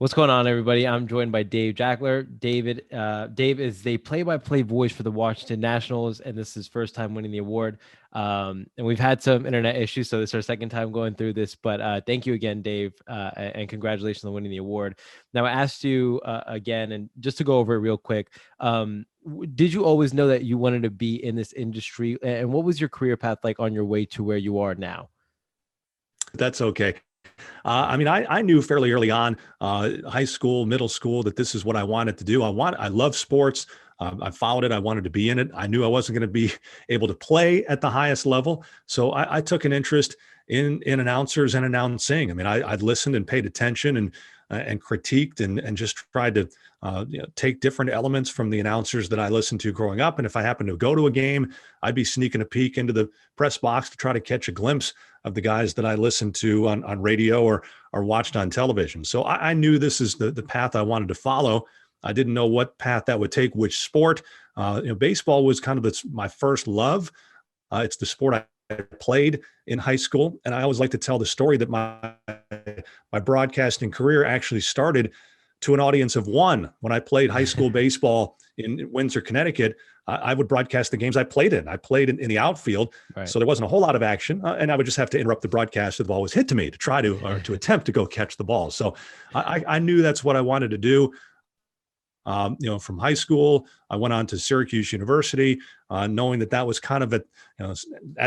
What's going on, everybody? I'm joined by Dave Jageler. Dave is the play-by-play voice for the Washington Nationals, and this is his first time winning the award. And we've had some internet issues, so this is our second time going through this. But thank you again, Dave, and congratulations on winning the award. Now, I asked you again, and just to go over it real quick, did you always know that you wanted to be in this industry? And what was your career path like on your way to where you are now? That's okay. I knew fairly early on, high school, middle school, that this is what I wanted to do. I love sports. I followed it. I wanted to be in it. I knew I wasn't going to be able to play at the highest level. So I took an interest in announcers and announcing. I'd listened and paid attention and critiqued and just tried to take different elements from the announcers that I listened to growing up. And if I happened to go to a game, I'd be sneaking a peek into the press box to try to catch a glimpse of the guys that I listened to on radio or watched on television. So I knew this is the path I wanted to follow. I didn't know what path that would take, which sport. Baseball was kind of my first love. It's the sport I played in high school. And I always like to tell the story that my broadcasting career actually started to an audience of one. When I played high school baseball in Windsor, Connecticut, I would broadcast the games I played in. I played in the outfield, right. So there wasn't a whole lot of action, and I would just have to interrupt the broadcast if the ball was hit to me to try to, or to attempt to go catch the ball. So I knew that's what I wanted to do. From high school, I went on to Syracuse University, knowing that was kind of at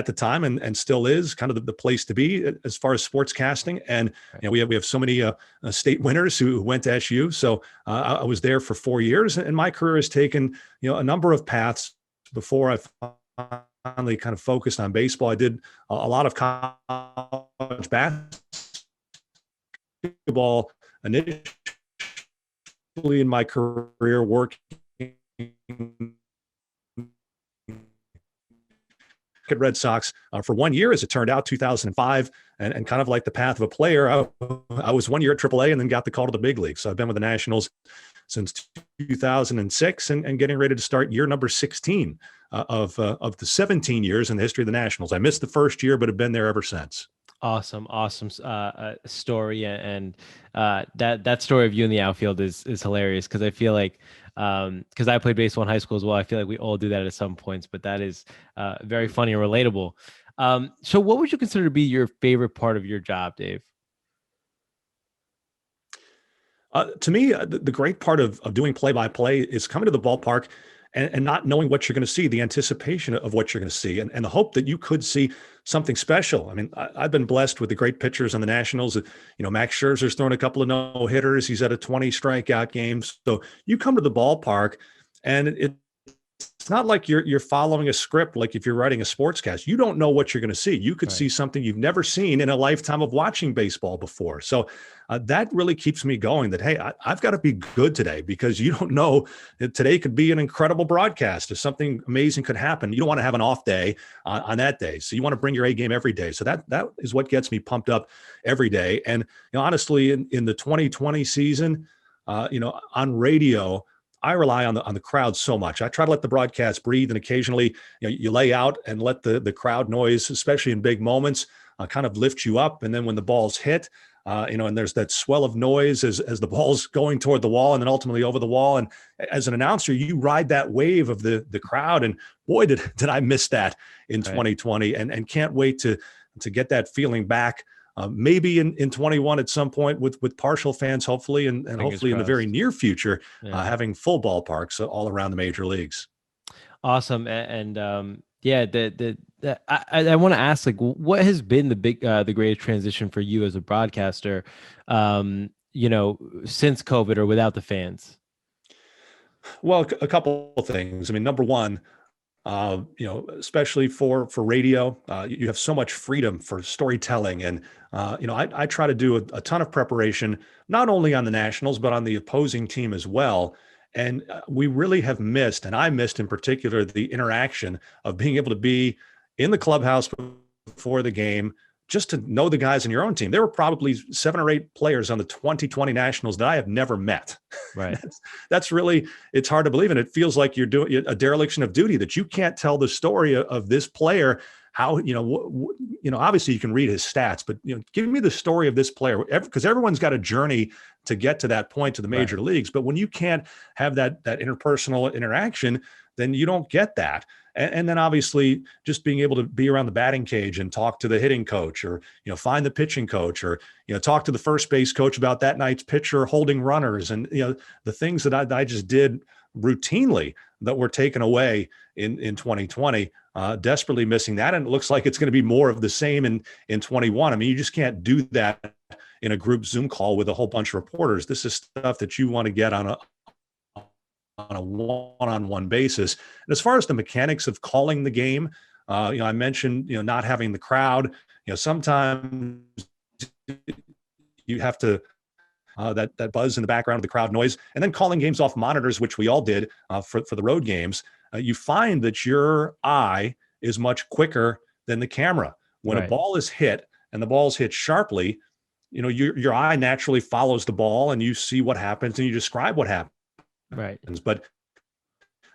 the time and still is kind of the place to be as far as sportscasting. And we have so many state winners who went to SU. So I was there for 4 years, and my career has taken a number of paths before I finally kind of focused on baseball. I did a lot of college basketball initially in my career, working at Red Sox for 1 year, as it turned out, 2005, and kind of like the path of a player, I was 1 year at AAA and then got the call to the big league. So I've been with the Nationals since 2006 and getting ready to start year number 16 of the 17 years in the history of the Nationals. I missed the first year, but have been there ever since. Awesome story, and that story of you in the outfield is hilarious, because I feel like because I played baseball in high school as well. I feel like we all do that at some points, but that is very funny and relatable. So what would you consider to be your favorite part of your job, Dave? To me, the great part of doing play-by-play is coming to the ballpark and not knowing what you're going to see, the anticipation of what you're going to see, and the hope that you could see something special. I've been blessed with the great pitchers on the Nationals. Max Scherzer's thrown a couple of no-hitters. He's at a 20 strikeout game. So you come to the ballpark, and it's not like you're following a script. Like if you're writing a sportscast, you don't know what you're going to see. You could see something you've never seen in a lifetime of watching baseball before. So that really keeps me going, that, hey, I've got to be good today, because you don't know that today could be an incredible broadcast, or something amazing could happen. You don't want to have an off day on that day. So you want to bring your A game every day. So that is what gets me pumped up every day. And honestly, in the 2020 season, on radio, I rely on the crowd so much. I try to let the broadcast breathe, and occasionally, you lay out and let the crowd noise, especially in big moments, kind of lift you up. And then when the ball's hit, and there's that swell of noise as the ball's going toward the wall and then ultimately over the wall. And as an announcer, you ride that wave of the crowd. And boy, did I miss that in 2020, and can't wait to get that feeling back. Maybe in 21 at some point with partial fans, hopefully, and hopefully in the very near future, having full ballparks all around the major leagues. Awesome. And I want to ask, like, what has been the greatest transition for you as a broadcaster, since COVID or without the fans? Well, a couple of things. Number one, especially for radio, you have so much freedom for storytelling. And, I try to do a ton of preparation, not only on the Nationals, but on the opposing team as well. And we really have missed, and I missed in particular, the interaction of being able to be in the clubhouse before the game, just to know the guys in your own team. There were probably 7 or 8 players on the 2020 Nationals that I have never met. Right. That's really, it's hard to believe. And it feels like you're doing a dereliction of duty, that you can't tell the story of this player, how, obviously you can read his stats, but, give me the story of this player, because everyone's got a journey to get to that point to the major leagues. But when you can't have that interpersonal interaction, then you don't get that. And then obviously just being able to be around the batting cage and talk to the hitting coach, or, find the pitching coach, or, talk to the first base coach about that night's pitcher holding runners, and, the things that I just did routinely that were taken away in 2020, desperately missing that. And it looks like it's going to be more of the same in 21. I mean, you just can't do that in a group Zoom call with a whole bunch of reporters. This is stuff that you want to get on a one-on-one basis. And as far as the mechanics of calling the game, I mentioned, not having the crowd, sometimes you have to, that buzz in the background of the crowd noise, and then calling games off monitors, which we all did for the road games. You find that your eye is much quicker than the camera. When a ball is hit and the ball is hit sharply, your eye naturally follows the ball and you see what happens and you describe what happens. Right. But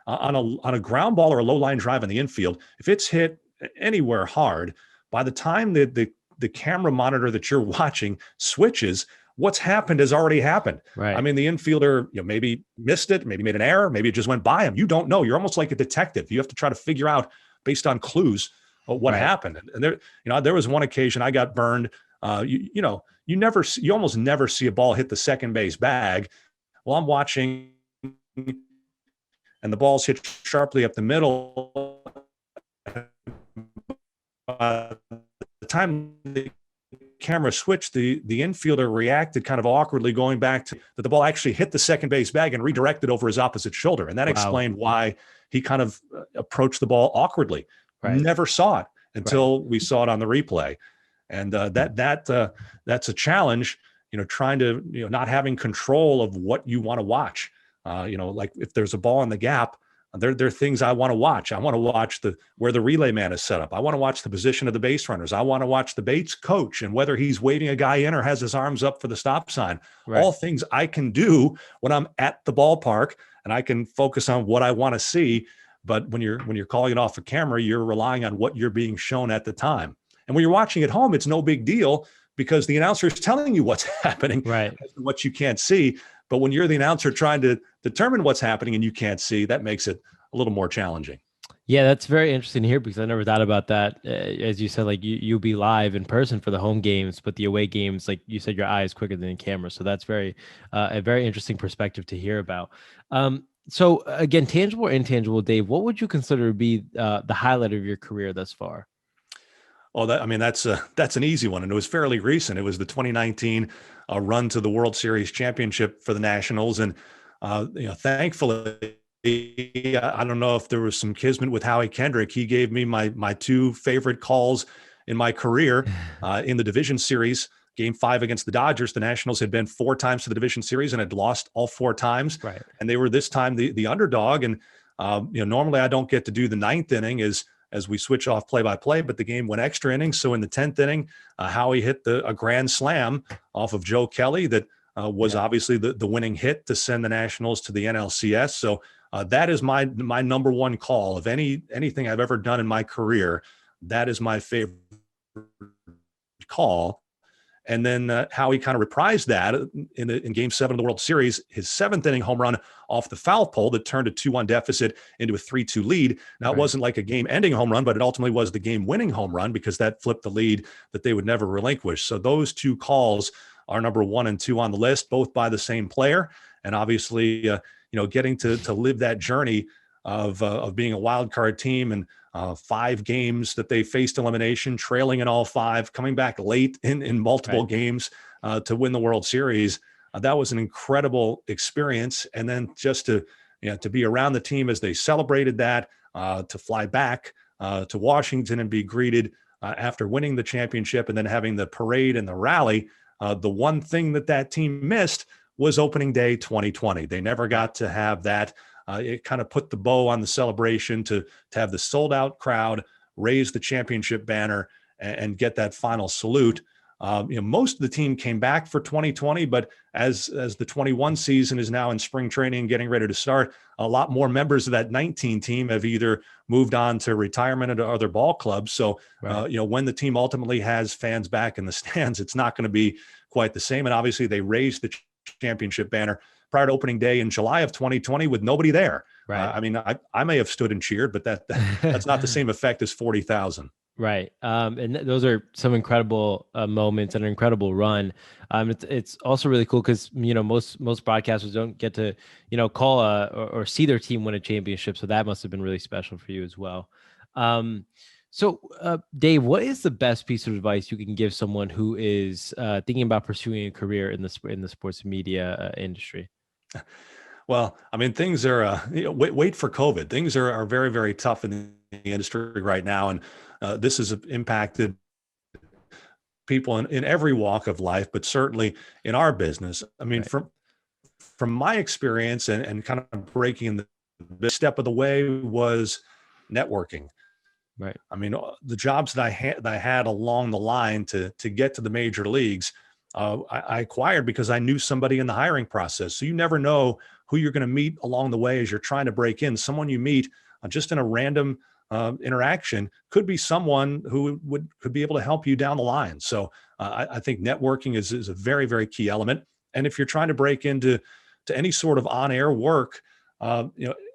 on a ground ball or a low line drive in the infield, if it's hit anywhere hard, by the time the camera monitor that you're watching switches, what's happened has already happened. Right. I mean, the infielder, maybe missed it, maybe made an error, maybe it just went by him. You don't know. You're almost like a detective. You have to try to figure out based on clues what happened. And there was one occasion I got burned. You almost never see a ball hit the second base bag. Well, I'm watching, and the ball's hit sharply up the middle. The time the camera switched, the infielder reacted kind of awkwardly, going back to that the ball actually hit the second base bag and redirected over his opposite shoulder. And that explained why he kind of approached the ball awkwardly. Never saw it until we saw it on the replay. And that's a challenge, trying to, not having control of what you want to watch. Like if there's a ball in the gap, there are things I want to watch. I want to watch where the relay man is set up. I want to watch the position of the base runners. I want to watch the base coach and whether he's waving a guy in or has his arms up for the stop sign. All things I can do when I'm at the ballpark, and I can focus on what I want to see. But when you're calling it off a camera, you're relying on what you're being shown at the time. And when you're watching at home, it's no big deal because the announcer is telling you what's happening, what you can't see. But when you're the announcer trying to determine what's happening and you can't see, that makes it a little more challenging. Yeah, that's very interesting to hear because I never thought about that. As you said, like you'll be live in person for the home games, but the away games, like you said, your eye is quicker than the camera. So that's a very interesting perspective to hear about. So again, tangible or intangible, Dave, what would you consider to be the highlight of your career thus far? Oh, that's an easy one. And it was fairly recent. It was the 2019 run to the World Series championship for the Nationals. And, thankfully, I don't know if there was some kismet with Howie Kendrick. He gave me my two favorite calls in my career in the division series. Game 5 against the Dodgers, the Nationals had been 4 times to the division series and had lost all 4 times. And they were this time the underdog. And, normally I don't get to do the 9th inning as we switch off play-by-play, but the game went extra innings. So in the 10th inning, Howie hit a grand slam off of Joe Kelly that was obviously the winning hit to send the Nationals to the NLCS. So that is my number one call of anything I've ever done in my career. That is my favorite call. And then Howie kind of reprised that in Game 7 of the World Series, his 7th inning home run off the foul pole that turned a 2-1 deficit into a 3-2 lead. Now, it wasn't like a game-ending home run, but it ultimately was the game-winning home run because that flipped the lead that they would never relinquish. So those 2 calls are number 1 and 2 on the list, both by the same player. And obviously, getting to live that journey of being a wild card team and 5 games that they faced elimination, trailing in all 5, coming back late in multiple games to win the World Series. That was an incredible experience. And then just to be around the team as they celebrated that, to fly back to Washington and be greeted after winning the championship and then having the parade and the rally. The one thing that team missed was opening day 2020. They never got to have that. It kind of put the bow on the celebration to have the sold out crowd raise the championship banner and get that final salute. Most of the team came back for 2020, but as the 21 season is now in spring training, getting ready to start, a lot more members of that 19 team have either moved on to retirement or to other ball clubs. So, Right. when the team ultimately has fans back in the stands, it's not going to be quite the same. And obviously they raised the championship banner prior to opening day in July of 2020 with nobody there. Right. I may have stood and cheered, but that's not the same effect as 40,000. Right. And those are some incredible moments and an incredible run. It's also really cool because, most broadcasters don't get to, call or see their team win a championship. So that must have been really special for you as well. Dave, what is the best piece of advice you can give someone who is thinking about pursuing a career in the sports media industry? Well, things are, wait for COVID. Things are very, very tough in the industry right now. And this has impacted people in every walk of life, but certainly in our business. Right. From my experience and kind of breaking the big step of the way was networking. Right. The jobs that I had along the line to get to the major leagues, I acquired because I knew somebody in the hiring process. So you never know who you're going to meet along the way as you're trying to break in. Someone you meet just in a random interaction could be someone who could be able to help you down the line. So I think networking is a very, very key element. And if you're trying to break into any sort of on-air work,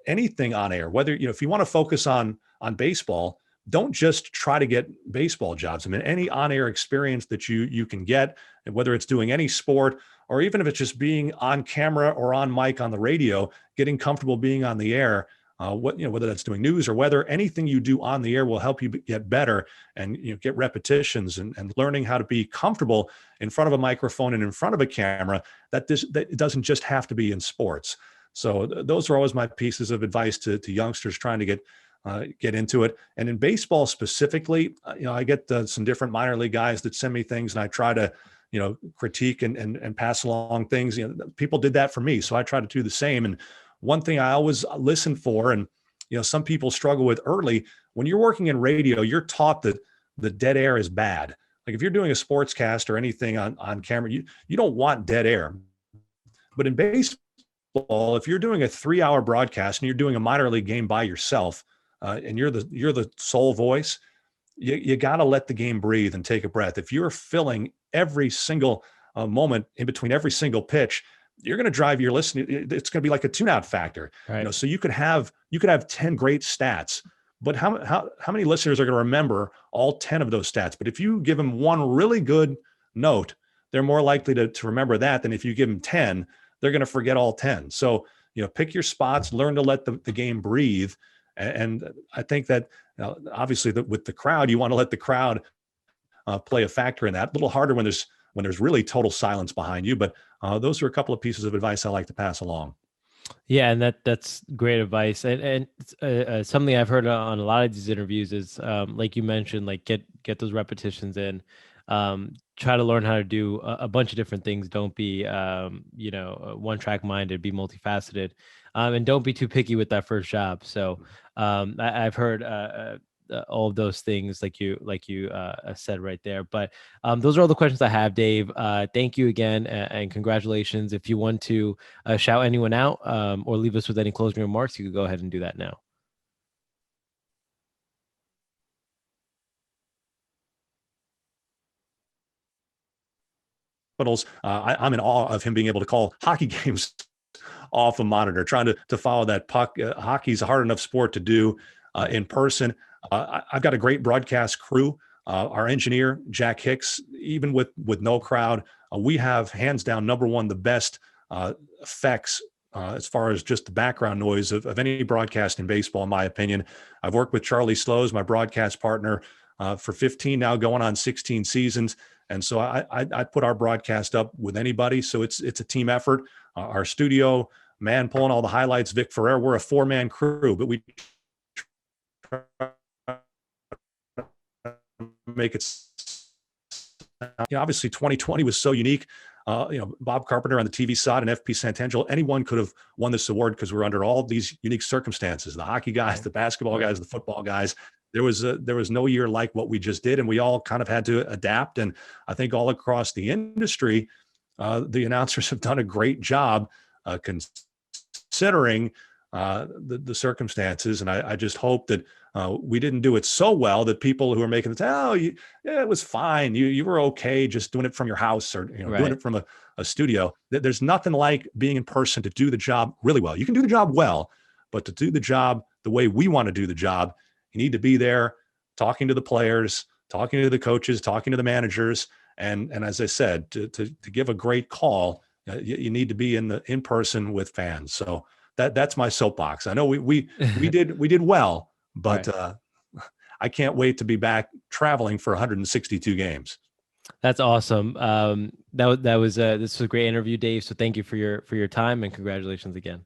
anything on air, whether, if you want to focus on baseball, don't just try to get baseball jobs. Any on-air experience that you can get, and whether it's doing any sport or even if it's just being on camera or on mic on the radio, getting comfortable being on the air, whether that's doing news or weather, anything you do on the air will help you get better and get repetitions and learning how to be comfortable in front of a microphone and in front of a camera. That it doesn't just have to be in sports. So those are always my pieces of advice to youngsters trying to get into it. And in baseball specifically, I get some different minor league guys that send me things, and I try to, critique and pass along things. People did that for me, so I try to do the same. And one thing I always listen for, and some people struggle with early, when you're working in radio, you're taught that the dead air is bad. Like if you're doing a sportscast or anything on camera, you don't want dead air. But in baseball, if you're doing a 3-hour broadcast and you're doing a minor league game by yourself, and you're the sole voice, you got to let the game breathe and take a breath. If you're filling every single moment in between every single pitch, you're going to drive your listening. It's going to be like a tune-out factor. Right. So you could have 10 great stats, but how many listeners are going to remember all 10 of those stats? But if you give them one really good note, they're more likely to remember that than if you give them 10, they're going to forget all 10. So, pick your spots, learn to let the game breathe. And I think that obviously with the crowd, you want to let the crowd play a factor in that. A little harder when there's really total silence behind you. But those are a couple of pieces of advice I like to pass along. Yeah, and that's great advice. And something I've heard on a lot of these interviews is, like you mentioned, like get those repetitions in. Try to learn how to do a bunch of different things. Don't be, one track minded. Be multifaceted, and don't be too picky with that first job. So I've heard all of those things, like you said right there. But those are all the questions I have, Dave. Thank you again, and congratulations. If you want to shout anyone out or leave us with any closing remarks, you could go ahead and do that now. I'm in awe of him being able to call hockey games off a monitor, trying to follow that puck. Hockey's a hard enough sport to do in person. I've got a great broadcast crew. Our engineer, Jack Hicks, even with no crowd, we have hands down number one, the best effects as far as just the background noise of any broadcast in baseball, in my opinion. I've worked with Charlie Slows, my broadcast partner, for 15 now, going on 16 seasons. And so I put our broadcast up with anybody. So it's a team effort. Our studio man pulling all the highlights, Vic Ferrer, we're a 4-man crew, but we make it. Obviously 2020 was so unique. Bob Carpenter on the TV side and FP Santangelo, anyone could have won this award because we're under all these unique circumstances. The hockey guys, the basketball guys, the football guys, there was no year like what we just did, and we all kind of had to adapt. And I think all across the industry, the announcers have done a great job considering the circumstances. And I just hope that we didn't do it so well that people who are making it, yeah, it was fine. You were okay just doing it from your house, or doing it from a studio. There's nothing like being in person to do the job really well. You can do the job well, but to do the job the way we want to do the job, you need to be there talking to the players, talking to the coaches, talking to the managers. And as I said, to give a great call, you need to be in person with fans. So that's my soapbox. I know we did well, but I can't wait to be back traveling for 162 games. That's awesome. This was a great interview, Dave. So thank you for your time, and congratulations again.